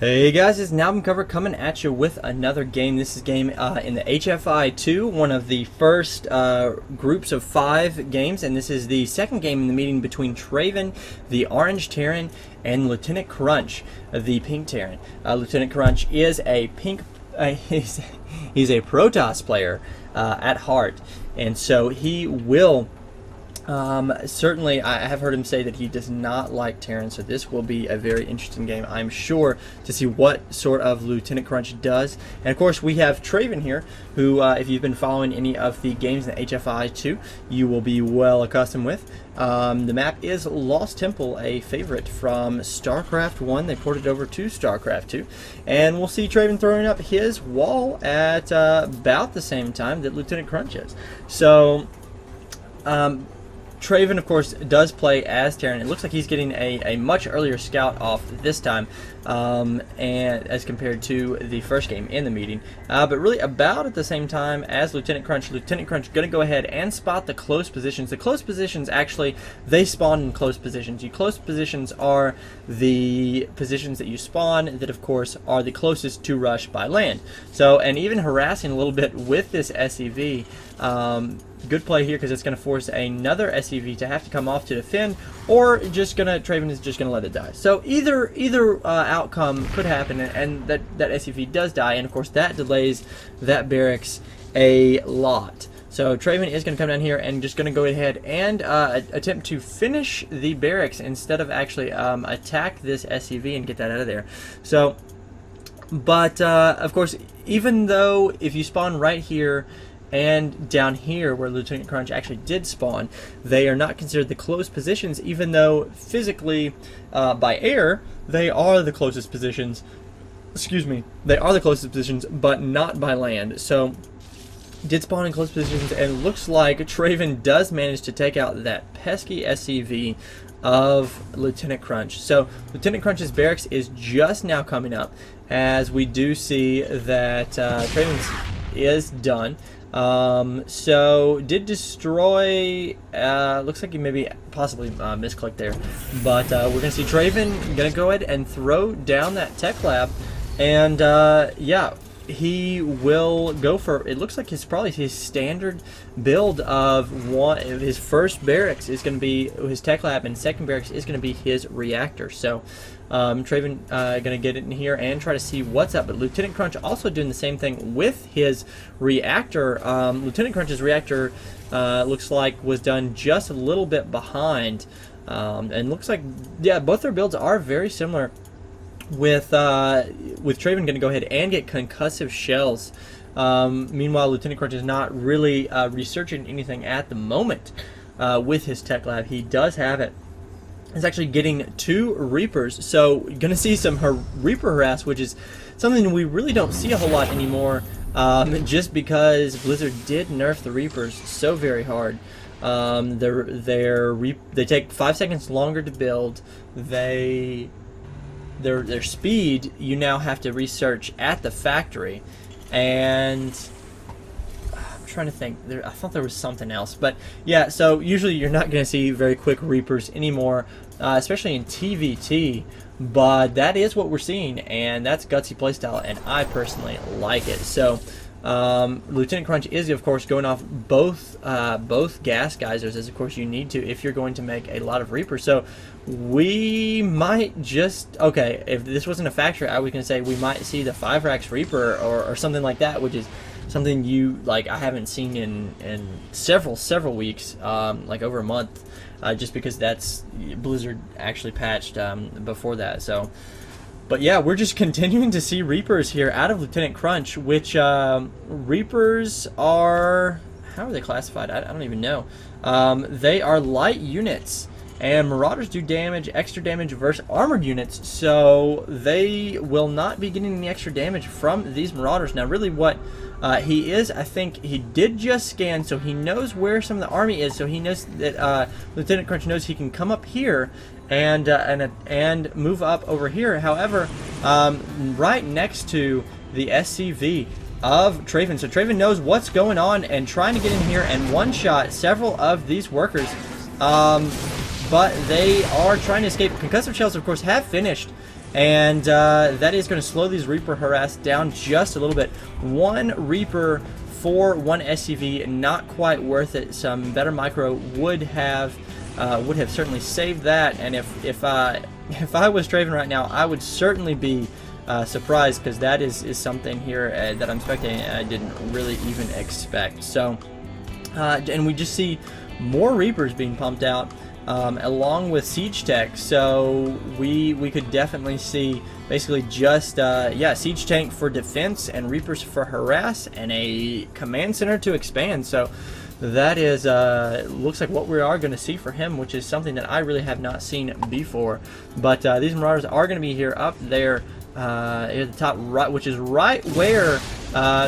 Hey guys, it's an album cover coming at you with another game. This is a game in the HFI 2, one of the first groups of 5 games, and this is the second game in the meeting between Traven, the Orange Terran, and LtCrunch, the Pink Terran. LtCrunch is a pink, he's a Protoss player at heart, and so he will. Certainly, I have heard him say that he does not like Terran, so this will be a very interesting game, I'm sure, to see what sort of LtCrunch does. And of course, we have Traven here, who, if you've been following any of the games in the HFI 2, you will be well accustomed with. The map is Lost Temple, a favorite from StarCraft 1. They ported over to StarCraft 2. And we'll see Traven throwing up his wall at about the same time that LtCrunch is. So, Traven, of course, does play as Terran. It looks like he's getting a much earlier scout off this time, and as compared to the first game in the meeting. But really, about at the same time as LtCrunch. LtCrunch going to go ahead and spot the close positions. The close positions, actually, they spawn in close positions. Your close positions are the positions that you spawn that, of course, are the closest to rush by land. So, and even harassing a little bit with this SCV. Good play here because it's going to force another SCV to have to come off to defend, or Traven is just gonna let it die. So either outcome could happen, and that SCV does die, and of course that delays that barracks a lot. So Traven is going to come down here and just going to go ahead and attempt to finish the barracks instead of actually attack this SCV and get that out of there. So, but of course, even though if you spawn right here and down here where LtCrunch actually did spawn, they are not considered the close positions, even though physically by air they are the closest positions. Excuse me, they are the closest positions, but not by land. So did spawn in close positions, and looks like Traven does manage to take out that pesky SCV of LtCrunch. So LtCrunch's barracks is just now coming up, as we do see that Traven's is done. So did destroy, looks like he maybe possibly misclicked there, but we're gonna see Traven gonna go ahead and throw down that tech lab, and yeah, he will go for, it looks like it's probably his standard build of one. His first barracks is going to be his tech lab, and second barracks is going to be his reactor. So Traven going to get it in here and try to see what's up. But LtCrunch also doing the same thing with his reactor. LtCrunch's reactor looks like was done just a little bit behind, and looks like, yeah, both their builds are very similar. With Traven going to go ahead and get concussive shells. Meanwhile, LtCrunch is not really researching anything at the moment with his tech lab. He does have it. He's actually getting 2 Reapers, so you're going to see some Reaper harass, which is something we really don't see a whole lot anymore, just because Blizzard did nerf the Reapers so very hard. They take 5 seconds longer to build. Their speed, you now have to research at the factory, and I'm trying to think. I thought there was something else, but yeah. So usually you're not going to see very quick Reapers anymore, especially in TVT. But that is what we're seeing, and that's gutsy playstyle, and I personally like it. So LtCrunch is, of course, going off both gas geysers, as of course you need to if you're going to make a lot of Reapers. So we might just, okay, if this wasn't a factory, I was going to say we might see the 5 racks Reaper or something like that, which is something I haven't seen in several weeks, like over a month, just because that's Blizzard actually patched before that. So, but yeah, we're just continuing to see Reapers here out of LtCrunch, which Reapers are, how are they classified? I don't even know. They are light units, and Marauders do damage, extra damage versus armored units, so they will not be getting any extra damage from these Marauders. Now, really what he is, I think he did just scan, so he knows where some of the army is, so he knows that LtCrunch knows he can come up here and move up over here. However, right next to the SCV of Traven, so Traven knows what's going on and trying to get in here and one-shot several of these workers. But they are trying to escape. Concussive shells, of course, have finished and that is going to slow these Reaper harass down just a little bit. One Reaper for one SCV, not quite worth it. Some better micro would have certainly saved that, and if I was Traven right now, I would certainly be surprised, because that is something here that I'm expecting and I didn't really even expect. So, and we just see more Reapers being pumped out, along with Siege Tech. So we could definitely see basically just yeah, Siege Tank for defense and Reapers for harass, and a command center to expand. So that is looks like what we are going to see for him, which is something that I really have not seen before. But these Marauders are going to be here up there at the top right, which is right where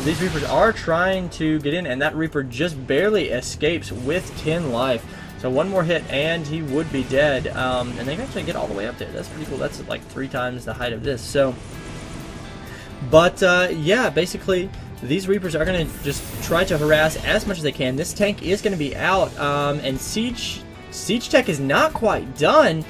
these Reapers are trying to get in, and that Reaper just barely escapes with 10 life. So one more hit and he would be dead, and they can actually get all the way up there. That's pretty cool. That's like 3 times the height of this. So, but yeah, basically these Reapers are going to just try to harass as much as they can. This tank is going to be out, and Siege Tech is not quite done.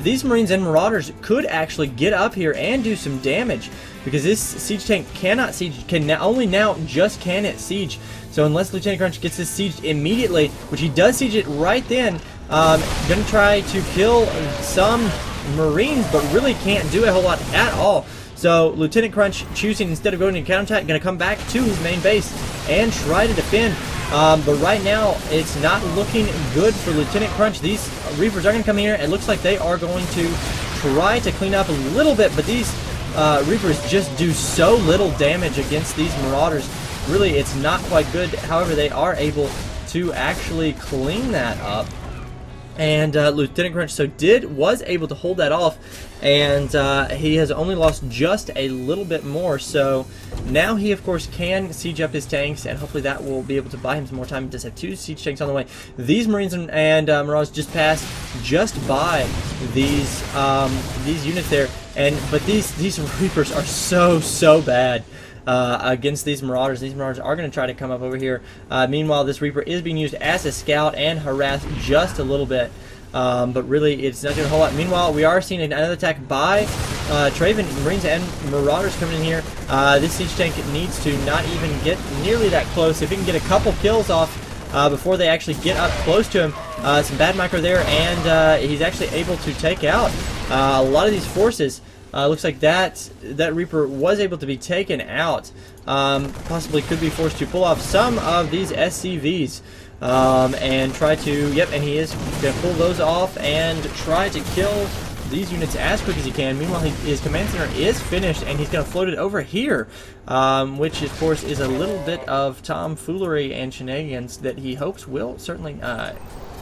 These Marines and Marauders could actually get up here and do some damage, because this Siege Tank cannot siege, only now just can it siege. So unless LtCrunch gets this sieged immediately, which he does siege it right then, gonna try to kill some Marines, but really can't do a whole lot at all. So LtCrunch choosing, instead of going to counterattack, gonna come back to his main base and try to defend. But right now, it's not looking good for LtCrunch. These Reapers are going to come here. It looks like they are going to try to clean up a little bit, but these Reapers just do so little damage against these Marauders. Really, it's not quite good. However, they are able to actually clean that up. And LtCrunch was able to hold that off, and he has only lost just a little bit more. So now he, of course, can siege up his tanks, and hopefully that will be able to buy him some more time. He does have 2 siege tanks on the way. These Marines and Marauders just passed just by these units there, but these Reapers are so bad against these Marauders. These Marauders are going to try to come up over here. Meanwhile, this Reaper is being used as a scout and harassed just a little bit, but really it's not doing a whole lot. Meanwhile, we are seeing another attack by Traven. Marines and Marauders coming in here. This Siege Tank needs to not even get nearly that close. If he can get a couple kills off before they actually get up close to him, some bad micro there, and he's actually able to take out a lot of these forces. Looks like that Reaper was able to be taken out. Possibly could be forced to pull off some of these SCVs and try to, yep, and he is going to pull those off and try to kill these units as quick as he can. Meanwhile, his command center is finished, and he's going to float it over here, which of course is a little bit of tomfoolery and shenanigans that he hopes will certainly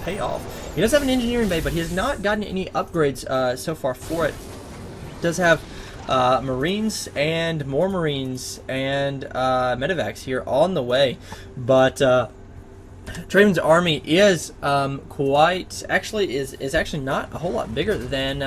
pay off. He does have an engineering bay, but he has not gotten any upgrades so far for it. Does have Marines and more Marines and medevacs here on the way, but Traven's army is is actually not a whole lot bigger than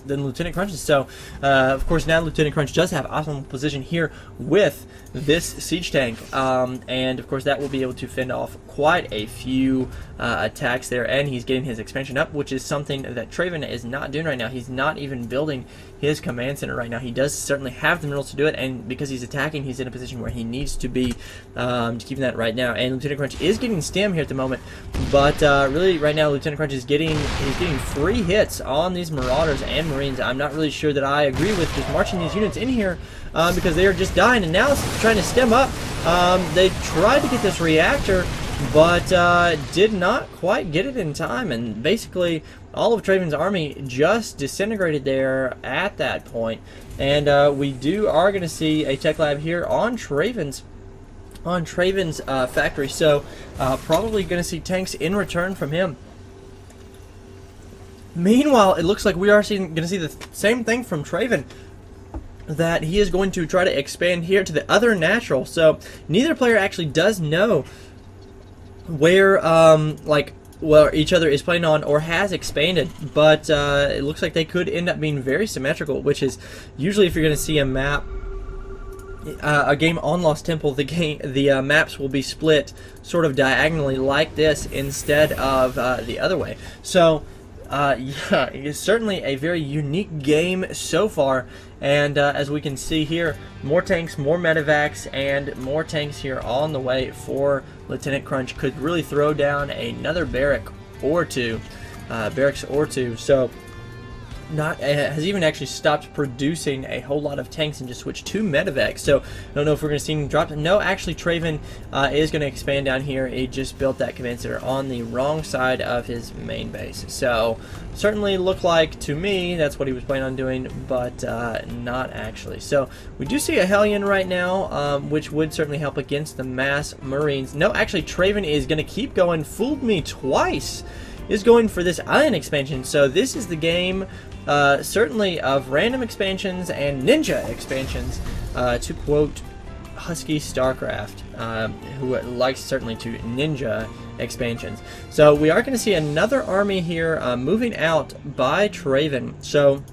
LtCrunch's. So of course now LtCrunch does have optimal position here with this siege tank, and of course that will be able to fend off quite a few attacks there, and he's getting his expansion up, which is something that Traven is not doing right now. He's not even building his command center right now. He does certainly have the minerals to do it, and because he's attacking, he's in a position where he needs to be keeping that right now. And LtCrunch is getting stem here at the moment, but really right now LtCrunch is getting free hits on these Marauders and Marines. I'm not really sure that I agree with just marching these units in here because they are just dying, and now it's trying to stem up. They tried to get this reactor, but did not quite get it in time, and basically all of Traven's army just disintegrated there at that point. And we are going to see a tech lab here on Traven's factory, so probably going to see tanks in return from him. Meanwhile, it looks like we are going to see the same thing from Traven, that he is going to try to expand here to the other natural. So neither player actually does know where where each other is playing on or has expanded, but it looks like they could end up being very symmetrical, which is usually, if you're going to see a map, a game on Lost Temple, the maps will be split sort of diagonally like this instead of the other way. So Yeah, it's certainly a very unique game so far, and as we can see here, more tanks, more medevacs, and more tanks here on the way for LtCrunch. Could really throw down another barracks or two. So has even actually stopped producing a whole lot of tanks and just switched to medevacs. So I don't know if we're going to see him drop. No, actually Traven is going to expand down here. He just built that command center on the wrong side of his main base. So certainly looked like to me that's what he was planning on doing, but not actually. So we do see a Hellion right now, which would certainly help against the mass Marines. No, actually Traven is going to keep going. Fooled me twice. Is going for this Ion expansion. So this is the game certainly of random expansions and ninja expansions, to quote Husky Starcraft, who likes certainly to ninja expansions. So we are going to see another army here moving out by Traven. So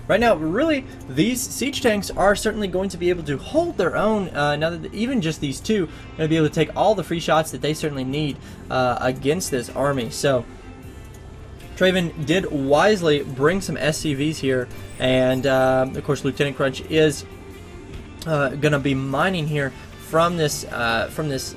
right now, really, these siege tanks are certainly going to be able to hold their own. Now that even just these two are going to be able to take all the free shots that they certainly need against this army. So Traven did wisely bring some SCVs here, and of course LtCrunch is going to be mining here from this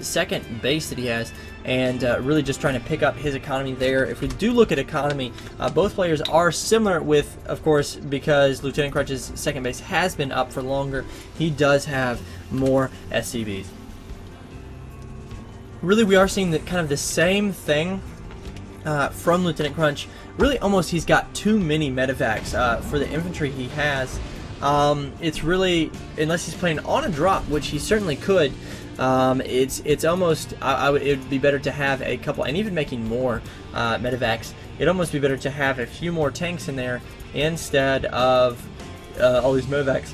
second base that he has, and really just trying to pick up his economy there. If we do look at economy, both players are similar with, of course, because LtCrunch's second base has been up for longer, he does have more SCVs. Really, we are seeing kind of the same thing from LtCrunch. Really, almost he's got too many medevacs for the infantry he has. It's really, unless he's playing on a drop, which he certainly could, it's almost, it would be better to have a couple, and even making more medevacs, it'd almost be better to have a few more tanks in there instead of all these medevacs.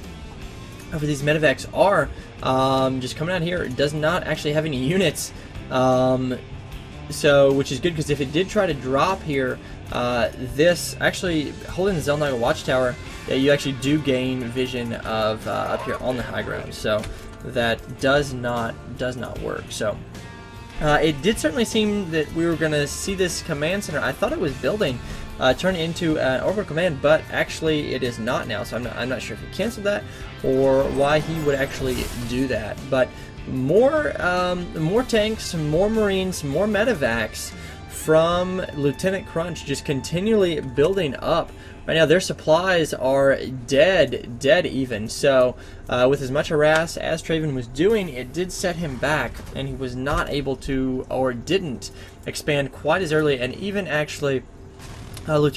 However, these medevacs are just coming out here. It does not actually have any units, so which is good, because if it did try to drop here, this actually holding the Zelnaga Watchtower, you actually do gain vision of up here on the high ground. So that does not work. So it did certainly seem that we were going to see this command center. I thought it was building turn into an orbital command, but actually it is not now. So I'm not sure if he canceled that or why he would actually do that. But more tanks, more Marines, more medevacs from LtCrunch, just continually building up. Right now their supplies are dead even. So with as much harass as Traven was doing, it did set him back, and he was not able to, or didn't expand quite as early, and even actually